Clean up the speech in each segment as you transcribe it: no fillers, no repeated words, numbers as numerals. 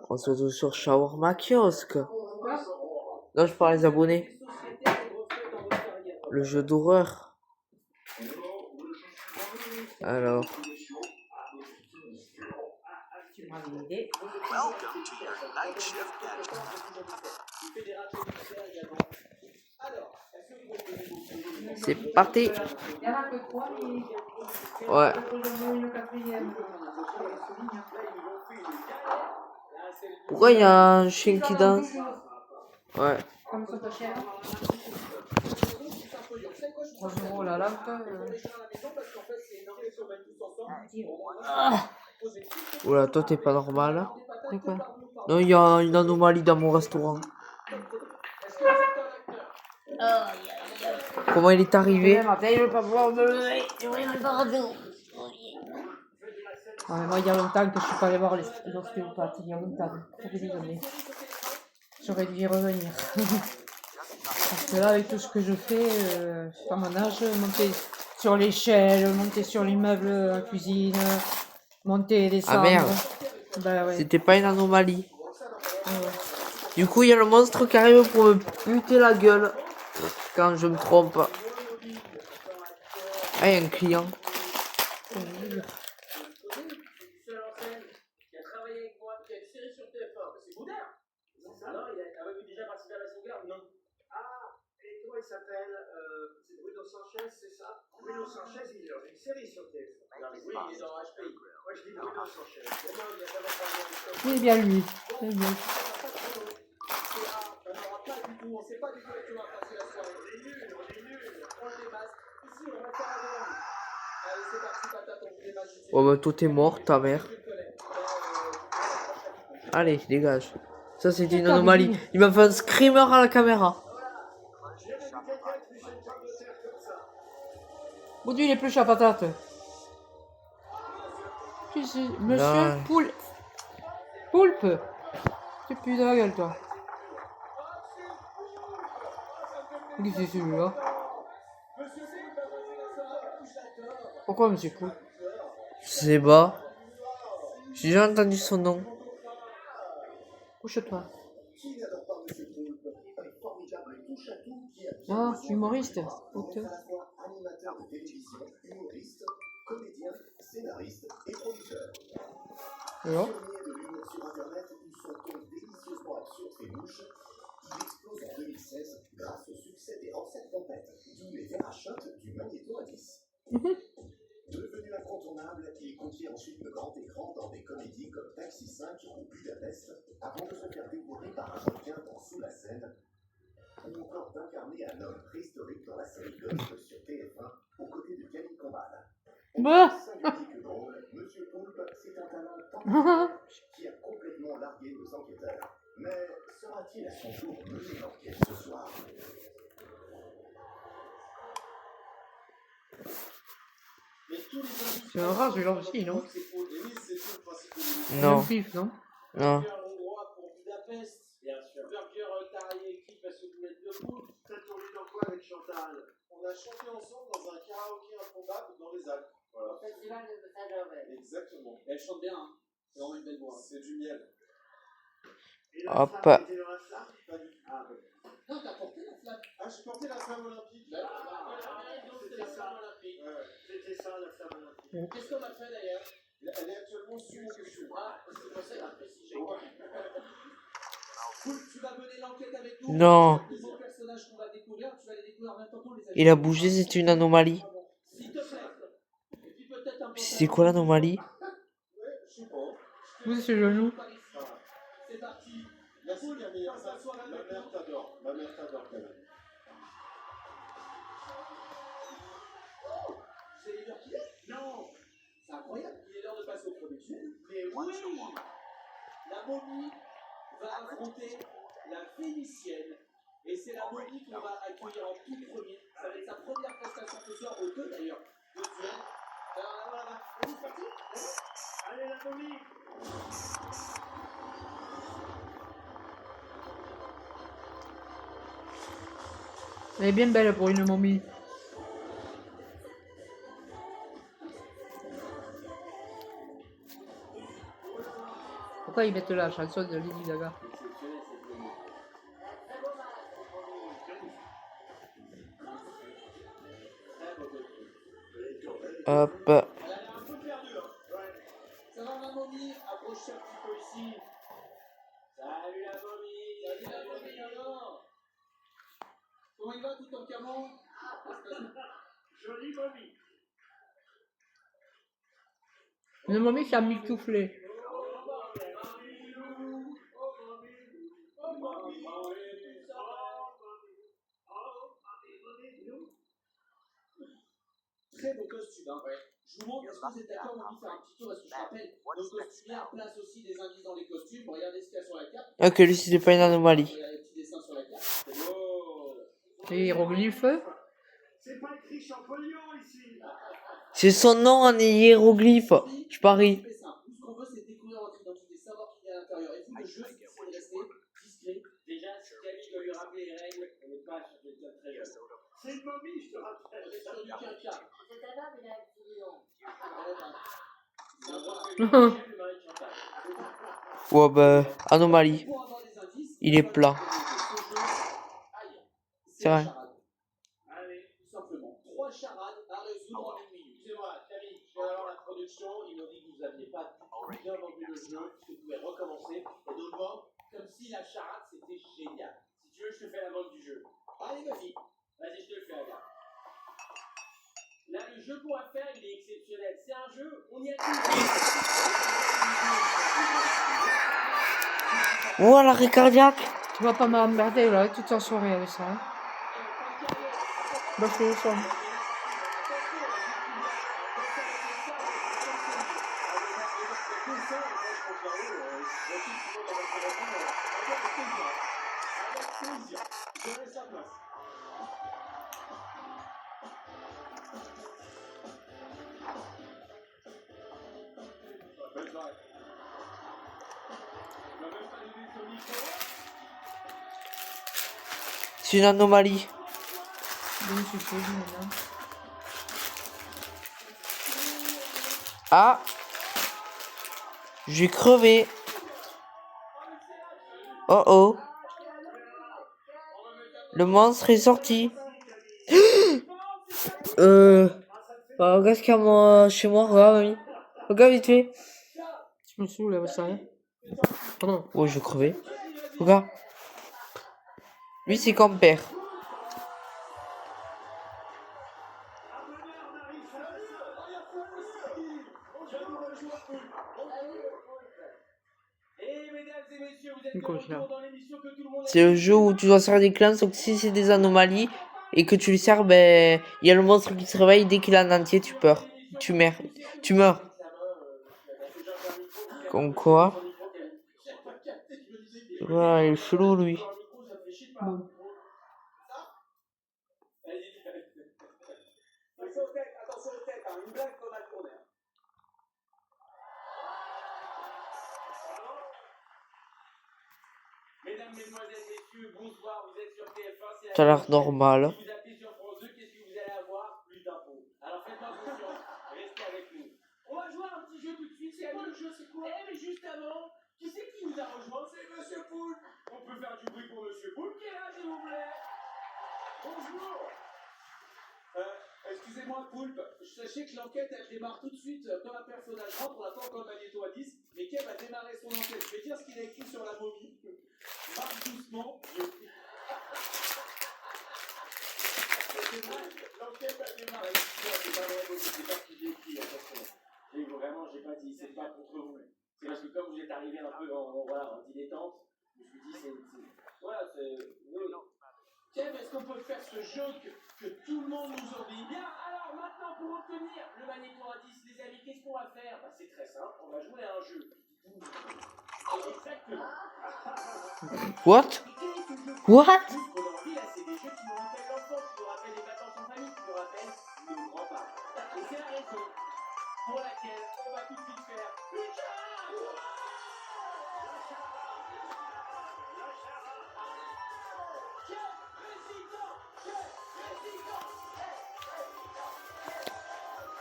On se retrouve sur Shawarma Kiosque. Non, je parle des abonnés. Le jeu d'horreur. Alors. C'est parti. Ouais. Pourquoi il y a un chien qui danse? Ouais. Comme ça, pas cher. 3 € la lampe. Oula, toi t'es pas normal. C'est quoi? Non, il y a une anomalie dans mon restaurant. Comment il est arrivé? Il veut pas pouvoir me lever. Non, mais moi, il y a longtemps que je suis pas allé voir l'ostéopathe. Il y a longtemps. Ça fait des années. J'aurais dû y revenir. Parce que là, avec tout ce que je fais, à mon âge, monter sur l'échelle, monter sur l'immeuble en cuisine, monter, descendre. Ah merde. Bah ouais. C'était pas une anomalie. Ouais. Du coup, il y a le monstre qui arrive pour me buter la gueule. Quand je me trompe. Ah, il y a un client. Il s'appelle c'est Bruno Sanchez, c'est ça? Bruno Sanchez, il est dans une série sur TF1. Oui, il est dans HPI. Moi, je dis Bruno Sanchez. C'est bien lui. C'est bien. On sait pas du tout comment passer la soirée. On est nuls. On les masques. Ici, on va faire la demande. Allez, c'est parti, patate, on fait les masques. Oh bah, toi t'es mort, ta mère. Allez, dégage. Ça, c'était une anomalie. Il m'a fait un screamer à la caméra. Boudu, il est plus à patate. Monsieur Poulpe. Tu pues de la gueule, toi. Qui c'est celui-là? Pourquoi Monsieur Poulpe? Je sais pas. J'ai déjà entendu son nom. Couche-toi. Ah, humoriste. Auteur. Animateur de télévision, humoriste, comédien, scénariste et producteur. Alors Pionnier de l'humour sur Internet où son ton délicieusement absurde fait mouche, il explose en 2016 grâce au succès des Recettes Pompettes, d'où les verrachotes du Magnéto à 10. Devenu incontournable, il conquiert ensuite le grand écran dans des comédies comme Taxi 5 ou Budapest, avant de se faire dévorer par un requin dans Sous la Seine, ou encore d'incarner un homme préhistorique dans la série Ghost sur TF1, aux côtés de Camille Combal. Singulier que drôle, Monsieur Poulpe, c'est un talent tant qui a complètement largué nos enquêteurs. Mais sera-t-il à son tour mener l'enquête ce soir? C'est un rat, celui-là aussi, non? Non. Pif, non? Non. Bien sûr. Burger Taraillé écrit parce que vous êtes debout. T'as tourné dans quoi avec Chantal? On a chanté ensemble dans un karaoké improbable dans les Alpes. Voilà. Festival de Saint-Gervais. Exactement. Et elle chante bien, hein. C'est vraiment une belle voix. C'est du miel. Hop. Pas du tout. Ah, non, t'as porté la flamme. Ah, j'ai porté la flamme olympique. C'était ça. C'était ça, la flamme olympique. Qu'est-ce qu'on a fait d'ailleurs? Elle est actuellement sous mon cheveu. Ah, c'est pour ça qu'elle a précisé. Tu vas mener l'enquête avec nous. Non. Les autres personnages qu'on va découvrir, tu vas les découvrir en même temps qu'on les a. Il a bougé, c'est une anomalie. S'il te plaît. Et puis peut-être un peu. C'est quoi l'anomalie? Ouais, je sais pas. Oui, c'est genou. C'est parti. Merci Camille. Ma mère t'adore. Ma mère t'adore Camille. C'est l'heure qu'il est? Non. C'est incroyable. Il est l'heure de passer au premier sujet. Mais oui. La momie va affronter la Phénicienne. Et c'est la momie qu'on va accueillir en tout premier. Ça va être sa première prestation ce soir, aux deux d'ailleurs. Deuxième. Voilà. On est parti? Allez la momie. Elle est bien belle pour une momie. pourquoi ils mettent la chanson de Lady Gaga? Hop. Elle a l'air un peu perdue, hein. Ouais. Ça va, ma momie? Approchez un petit peu ici. Salut la momie. Salut la momie, alors. Comment il va tout en camon? Jolie momie. Une momie qui a mis soufflé. Très beau costume, hein. Ouais. Je vous montre, est-ce que vous êtes d'accord, on va faire un petit tour, parce que je rappelle, nos costumières placent aussi des indices dans les costumes. Regardez ce qu'il y a sur la carte. Ok, lui, c'était pas une anomalie. Regardez les petits dessins sur la carte. Oh. Les hiéroglyphes. C'est pas écrit Champollion ici. C'est son nom en hiéroglyphe. Je parie. C'est simple. Tout ce qu'on veut, c'est découvrir votre identité, savoir qui est à l'intérieur. Et vous, le jeu, c'est de rester discret. Déjà, si Camille doit lui rappeler les règles, on n'est pas sur quelqu'un de très jeune. C'est une momie, je te rappelle. On est sur du quinquin. C'est ta barbe, il a dit non. C'est un vrai le mari de Chantal. Ouais, bah, anomalie. Pour avoir des indices, Il est plat. c'est vrai. la charade. Allez, tout simplement. 3 charades à résoudre en 1 minute. Excusez-moi, Camille, je viens d'avoir la production. Ils m'ont dit que vous n'aviez pas bien vendu le jeu, que vous pouvez recommencer. Et nous le vendre comme si la charade c'était génial. Si tu veux, je te fais la vente du jeu. Allez, vas-y. Vas-y, je te le fais, regarde. Là, le jeu qu'on va faire, il est exceptionnel. C'est un jeu, on y a tout. Oh, l'arrêt cardiaque. Tu vas pas m'emmerder là toute la soirée avec ça. Hein. Bah, je le sens. C'est une anomalie. Oui, je suis maintenant. Ah. J'ai crevé. Oh oh. Le monstre est sorti. Bah, regarde ce qu'il y a moi, chez moi, regarde, mamie. Regarde vite fait. Je me saoule avec ça. Hein. Pardon. Oh, je vais crever. Regarde. Lui, c'est comme père. C'est le jeu où tu dois faire des clans, sauf que si c'est des anomalies et que tu le sers, ben, il y a le monstre qui se réveille dès qu'il est en entier, tu peurs. Tu meurs. Tu meurs. Comme quoi. Voilà, il est chelou, lui. Bon. Attention aux têtes, une blague qu'on a tournée. Mesdames, mesdemoiselles, messieurs, bonsoir, vous êtes sur TF1. Ça a l'air normal. Si vous appuyez sur France 2, qu'est-ce que vous allez avoir? Plus d'impôts. Alors faites attention, restez avec nous. On va jouer à un petit jeu tout de suite. C'est quoi le jeu? C'est quoi? Mais juste avant, qui c'est qui nous a rejoint? C'est Monsieur Poulpe. On peut faire du bruit pour Monsieur Poulpe qui est là, s'il vous plaît. Bonjour. Excusez-moi, Poulpe, sachez que l'enquête elle démarre tout de suite quand un personnage rentre, on n'a pas encore le magnéto à 10, mais Kev a démarré son enquête. Je vais dire ce qu'il a écrit sur la momie. Marche doucement, c'est vrai, l'enquête a démarré. C'est pas vrai, c'est pas ce que j'ai écrit, attention. Et vraiment, j'ai pas dit, c'est pas contre vous. C'est parce que comme vous êtes arrivé un peu en dilettante, je me suis dit, voilà, c'est. Oui. Kev, est-ce qu'on peut faire ce jeu que tout le monde nous obéit bien? Alors maintenant, pour obtenir le magnéto à 10, les amis, qu'est-ce qu'on va faire? Bah, c'est très simple, on va jouer à un jeu. Exactement. What? What? Aujourd'hui, là, c'est des jeux qui nous rappellent l'enfance, qui nous rappellent les vacances en famille, qui nous rappellent nos grands-parents. Et c'est la raison pour laquelle on va tout de suite faire une charade.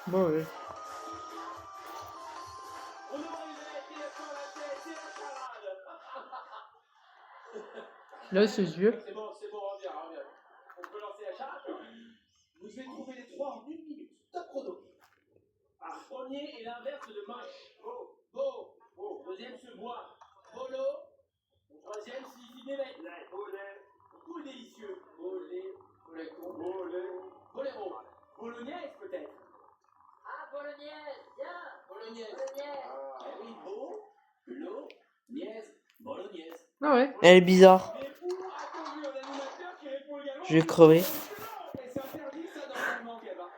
Bon, oui. On aurait eu la tête, la tête, c'est la charade. Là, ses yeux. C'est bon, reviens. On peut lancer la charge. Vous devez trouver les trois en 1 minute. Top chrono. Premier est l'inverse de moche. Beau. Deuxième se boit. Bolo. Le troisième signifie bébé. Tout est délicieux. Boléro. Bolognaise peut-être. Ah, bolognaise, bien. Bolognaise. Bolognaise. Eh oui, beau, lo, niaise, bolognaise. Ah ouais. Elle est bizarre. Mais où a-t-on vu un animateur qui répond également? Je vais crever. Et c'est interdit ça normalement, Kevin.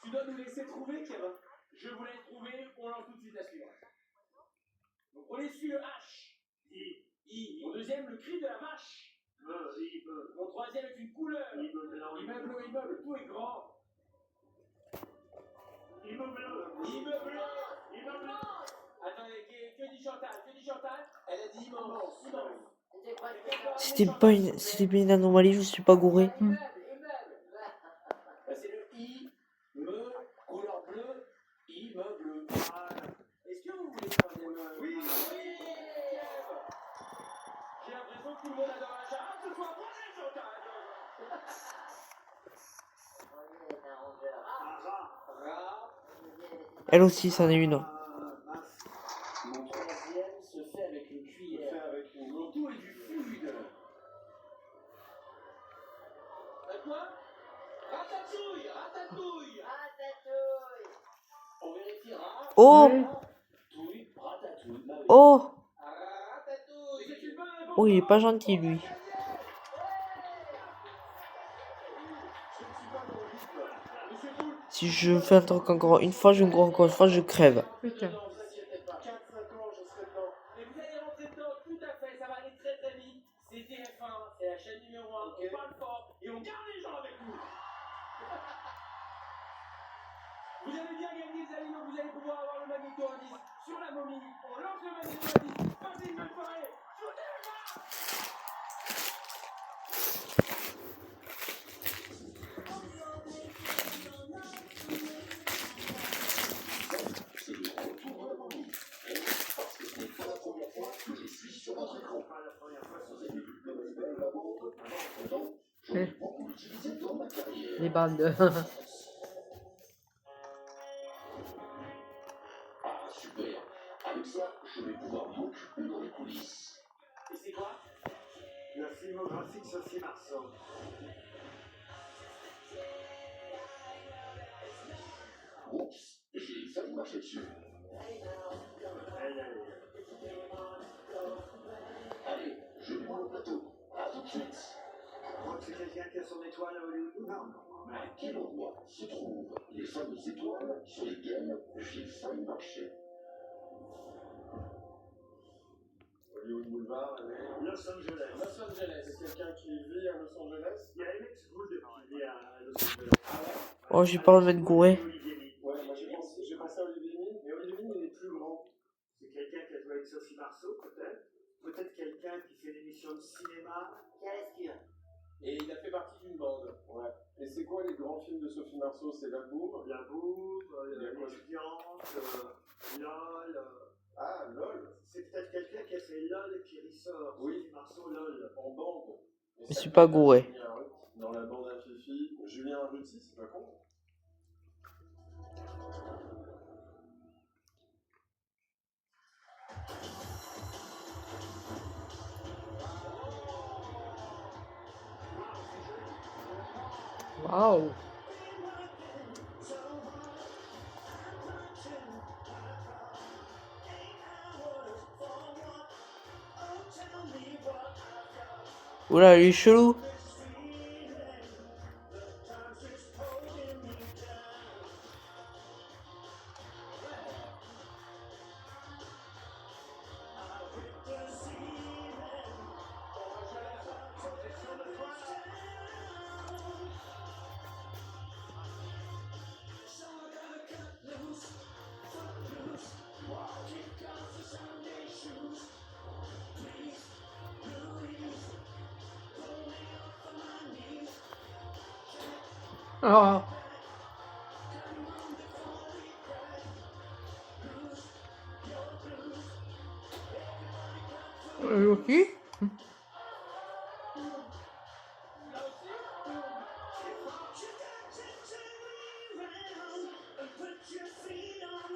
Tu dois nous laisser trouver, Kevin. Je vous laisse trouver, on lance tout de suite la suivante. Donc on essuie le H. I. Mon deuxième, le cri de la vache. Mon troisième est une couleur. Immeuble, tout est grand. Immeuble. Attendez, que dit Chantal? Elle a dit immense. C'était quoi le C'était bien une anomalie, je suis pas gouré. Immeuble. Bah, c'est le I, couleur bleue, immeuble. Est-ce que vous voulez le troisième? Oui. J'ai l'impression que tout le monde adore la charade ce soir. Prenez Chantal. Rat. Elle aussi, c'en est une. Mon troisième se fait avec une cuillère. Mon tout est du fluide. Quoi? Ratatouille. Ratatouille. On vérifiera. Oh! Ratatouille. Bah oui. Oh! Ratatouille. C'est une bonne réponse. Oh, il est pas gentil, lui. Si je fais un truc encore une fois, je crève. Putain. Ne vous inquiétez pas. 4-5 ans, je serai dedans. Et vous allez rentrer dedans, tout à fait. Ça va aller très très vite. C'est TF1, c'est la chaîne numéro 1. On parle fort et on garde les gens avec nous. Vous allez bien gagner, les amis. Donc vous allez pouvoir avoir le magnéto à 10 sur la momie. On lance le magnéto à 10. Passez une bonne soirée. Shootez les gars! Les bandes. Ah, super. Avec ça, je vais pouvoir m'occuper dans les coulisses. Et c'est quoi? La filmographie de Sophie Marceau. Oups, j'ai failli marcher dessus. Allez, je vais au plateau. À tout de suite. C'est quelqu'un qui a son étoile à Hollywood? Non. Mais à quel endroit se trouvent les fameuses étoiles sur lesquelles j'ai failli marcher? Hollywood Boulevard, Los Angeles. Los Angeles. C'est quelqu'un qui vit à Los Angeles? Il y a Emmett Wood qui vit à Los Angeles. Ah ouais? Oh, j'ai pas envie de mettre gouré. Ouais, moi j'ai pensé à Olivier Mine, mais Olivier Mine il est plus grand. C'est quelqu'un qui a joué avec Sophie Marceau, peut-être. Peut-être quelqu'un qui fait une émission de cinéma. Et il a fait partie d'une bande. Ouais. Et c'est quoi les grands films de Sophie Marceau? C'est La Bourre, La Bourre, Il y a quoi? l'étudiante, LOL. Ah, LOL. C'est peut-être quelqu'un qui a fait LOL qui ressort. Oui. Sophie Marceau, LOL. En bande. Je suis pas gouré. Dans la bande à Fifi, Julien Arruti, c'est pas con. Waouh. Oula, il est chelou. Oh. aussi.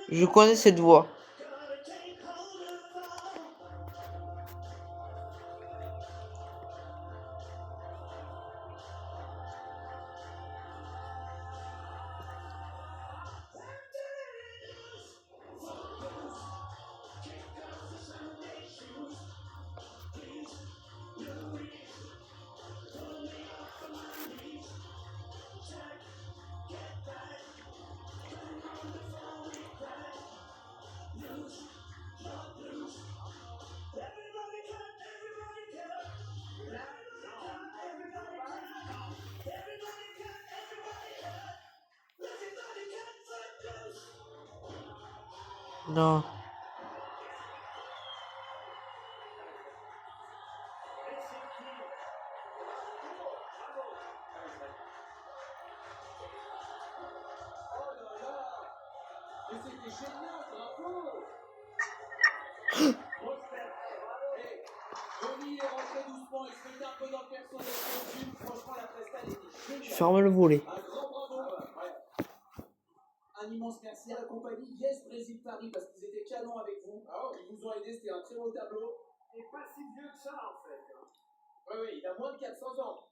Je connais cette voix. Non. Mais c'était génial, bravo! Denis est rentré doucement, il se mettait un peu dans le perso de son film. Franchement, la presta, elle était Je géniale. ferme le volet. Un grand bravo. Un immense merci à la compagnie Yes Brésil Paris parce qu'ils étaient canons avec vous. Ils vous ont aidé, c'était un très beau tableau. Et pas si vieux que ça en fait. Oui, il a moins de 400 ans.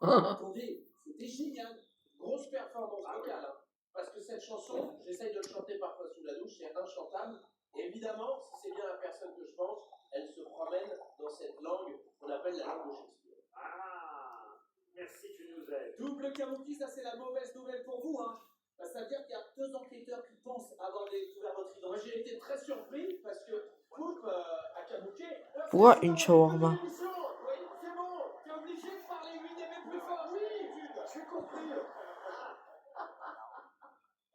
Attendez, c'était génial. Grosse performance vocale. Hein. Parce que cette chanson, j'essaye de le chanter parfois sous la douche, c'est inchantable. Et évidemment, si c'est bien la personne que je pense, elle se promène dans cette langue qu'on appelle la langue de Shakespeare. Ah, merci, tu nous aides. Double Kabuki, ça c'est la mauvaise nouvelle pour vous. Hein. Bah, ça veut dire qu'il y a 2 enquêteurs qui pensent avoir découvert votre identité. Moi j'ai été très surpris parce que Coupe à Kabuki. Pourquoi une shawarma? Oui, c'est bon, t'es obligé de parler 8 dB plus fort. Oui, j'ai compris.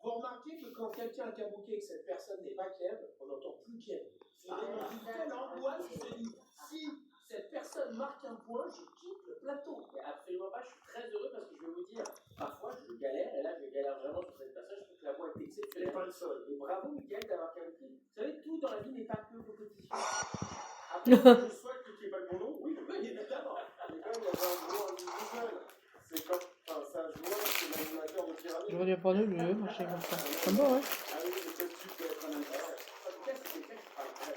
Vous remarquez que quand quelqu'un a Kabuki et que cette personne n'est pas Kev, on n'entend plus Kev. C'est une telle angoisse, si cette personne marque un point, je quitte le plateau. Mais absolument pas, je suis très heureux parce que je vais vous dire, parfois je galère, et là je galère vraiment sur cette personne, je trouve que la voix est exceptionnelle. Pas le seul. Et bravo Mickaël d'avoir Kabuki. Vous savez, tout dans la vie n'est pas que compétition. Après, je souhaite que tu n'aies pas le bon nom. Oui, évidemment. Mais quand même, il y avait un joueur individuel. C'est comme. Enfin, c'est un joueur, c'est l'animateur de pyramide. J'aurais dû prendre le machin comme ça. C'est bon, ouais. Ah oui, mais peut-être tu peux être un animateur. En tout cas, c'est quelqu'un qui parle très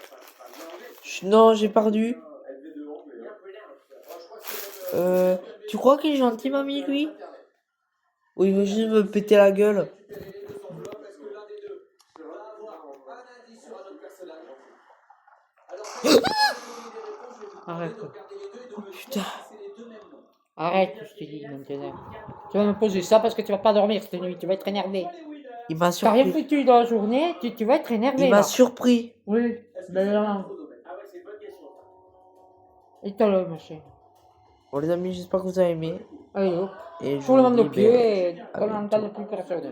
bien. Non, j'ai perdu. LV2 anglais. Il est un peu énervé. Je crois que c'est même, Tu crois qu'il est gentil, mamie, lui? Ou il veut juste me péter la gueule? récupérer les 2 enveloppes, est-ce que l'un des deux va avoir un indice sur un autre personnage? Alors, si vous avez des réponses, je vais vous demander Arrête. de regarder les deux et de me dire Putain. si c'est les deux mêmes noms. Arrête, je te dis maintenant. Tu vas me poser ça parce que tu vas pas dormir cette nuit, tu vas être énervé. Il m'a T'as rien surpris. foutu dans la journée, tu vas être énervé. Il m'a Là. surpris. Oui, Est-ce que ben c'est là. un faux domaine? Ah ouais, c'est une bonne question. Et t'as le machin. Bon les amis, j'espère que vous avez aimé. Allez, hop. Et je Pour le vous monde de dis, pied, ben, et à comme on bientôt. n'entend plus personne.